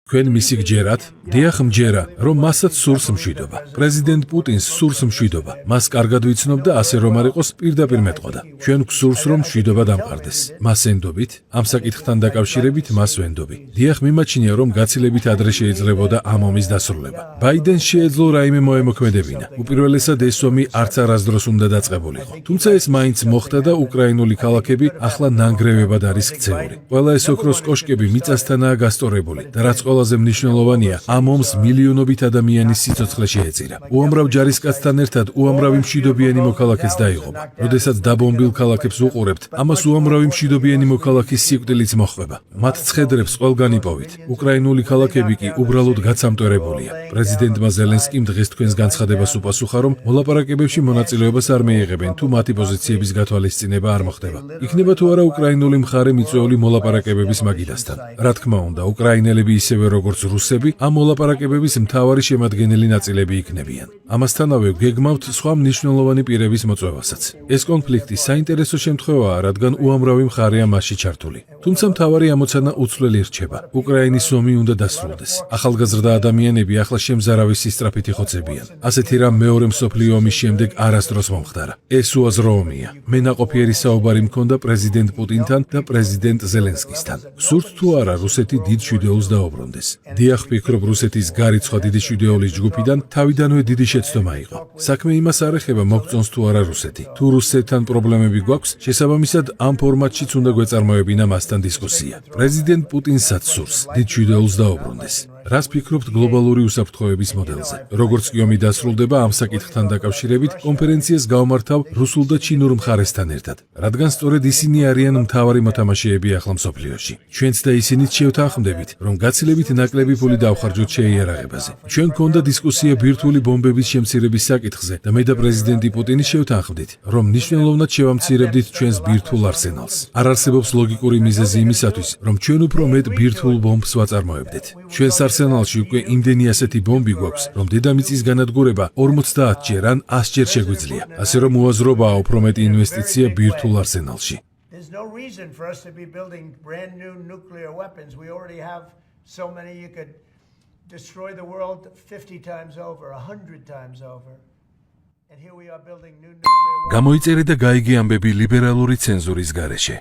Თქვენ მისი გჯერათ, დიახ მჯერა, რომ მასაც სურს მშვიდობა. პრეზიდენტ პუტინს სურს მშვიდობა. მას კარგად ვიცნობ და ასე რომ არ იყოს პირდაპირ მეტყოდა. ჩვენ გვსურს რომ მშვიდობა დამყარდეს. მას ენდობით, ამ საკითხთან დაკავშირებით მას ვენდობი. დიახ მიმაჩნია რომ გაცილებით ადრე შეიძლებოდა ამ ომის დასრულება. ბაიდენს შეეძლო რაიმე მოემოქმედებინა. უპირველესად ეს ომი არც არასდროს უნდა დაწყებულიყო. თუმცა ეს მაინც მოხდა და უკრაინული ქალაქები ახლა ნანგრევებად არის ქცეული. ყველა ეს ოქროს კოშკები მიწასთანაა გასწორებული და რაც ყველაზე მნიშვნელოვანია, ამ ომს მილიონობით ადამიანის სიცოცხლე შეეწირა. უამრავ ჯარისკაცთან ერთად უამრავი მშვიდობიანი მოქალაქეც დაიღუპა. როდესაც დაბომბილ ქალაქებს უყურებთ, ამას უამრავი მშვიდობიანი მოქალაქის სიკვდილიც მოჰყვება. მათ ცხედრებს ყველგან იპოვით. უკრაინული ქალაქები კი უბრალოდ გაცამტვერებულია. პრეზიდენტმა ზელენსკიმ დღეს თქვენს განცხადებას უპასუხა, რომ მოლაპარაკებებში მონაწილეობას არ მიიღებენ, თუ მათი პოზიციების გათვალისწინება არ მოხდება. იქნება თუ არა უკრაინული მხარე მიწვეული მოლაპარაკებების მაგიდასთან. რა თქმა უნდა, უკრაინელები ისევე როგორც რუსები, ამ მოლაპარაკებების მთავარი შემადგენელი ნაწილები იქნებიან. ამასთანავე გეგმავთ სხვა მნიშვნელოვანი პირების მოწვევასაც. ეს კონფლიქტი საინტერესო შემთხვევაა, რადგან უამრავი მხარეა მასში ჩართული. თუმცა მთავარი ამოცანა უცვლელი რჩება. უკრაინის ომი უნდა დასრულდეს. ახალგაზრდა ადამიანები ახლა შემზარავის სისწრაფით იხოცებიან. ასეთი რამ მეორე მსოფლიო ომის შემდეგ არასდროს მომხდარა. ეს უაზრო ომია. მე ნაყოფიერი საუბარი მქონდა პრეზიდენტ პუტინთან და პრეზიდენტ ზელენსკისთან. სურთ თუ არა რუსეთი დიდ შვიდეულს დაუბრუნდეს. დიახ, ვფიქრობ, რუსეთის გარიცხვა დიდი შვიდეულის ჯგუფიდან თავიდანვე დიდი შეცდომა იყო. საქმე იმას არ ეხება, მოგწონს თუ არა რუსეთი. თუ რუსეთთან პრობლემები გვაქვს, შესაბამისად ამ ფორმატშიც უნდა გვეწარმოებინა მასთან დისკუსია. პრეზიდენტ პუტინსაც სურს დიდ შვიდეულს დაუბრუნდეს. რას ფიქრობთ გლობალური უსაფრთხოების მოდელზე? როგორც კი ომი დასრულდება, ამ საკითხთან დაკავშირებით კონფერენციას გავმართავ რუსულ და ჩინურ მხარესთან ერთად, რადგან სწორედ ისინი არიან მთავარი მოთამაშეები ახლა მსოფლიოში. ჩვენც და ისინიც შევთანხმდებით, რომ გაცილებით ნაკლები ფული დავხარჯოთ შეიარაღებაზე. ჩვენ გქონდა დისკუსია ბირთვული ბომბების შემცირების საკითხზე და მე და პრეზიდენტი პუტინი შევთანხმდით, რომ მნიშვნელოვნად შევამცირებდით ჩვენს ბირთვულ არსენალს. არ არსებობს ლოგიკური მიზეზი იმისათვის, რომ ჩვენ უფრო მეტ ბირთვულ ბომბს ვაწარმოებდეთ. ჩვენს არსენალში უკვე იმდენი ასეთი ბომბი გვაქვს, რომ დედამიწის განადგურება 50 ჯერ ან 100 ჯერ შეგვიძლია. ასე რომ უაზრობაა უფრო მეტი ინვესტიცია ბირთვულ არსენალში. There's no reason for us to be building brand new nuclear weapons. We already have so many you could destroy the world 50 times over, 100 times over. And here we are building new nuclear weapons. გამოიწერე და გაიგე ამბები ლიბერალური ცენზურის გარეშე.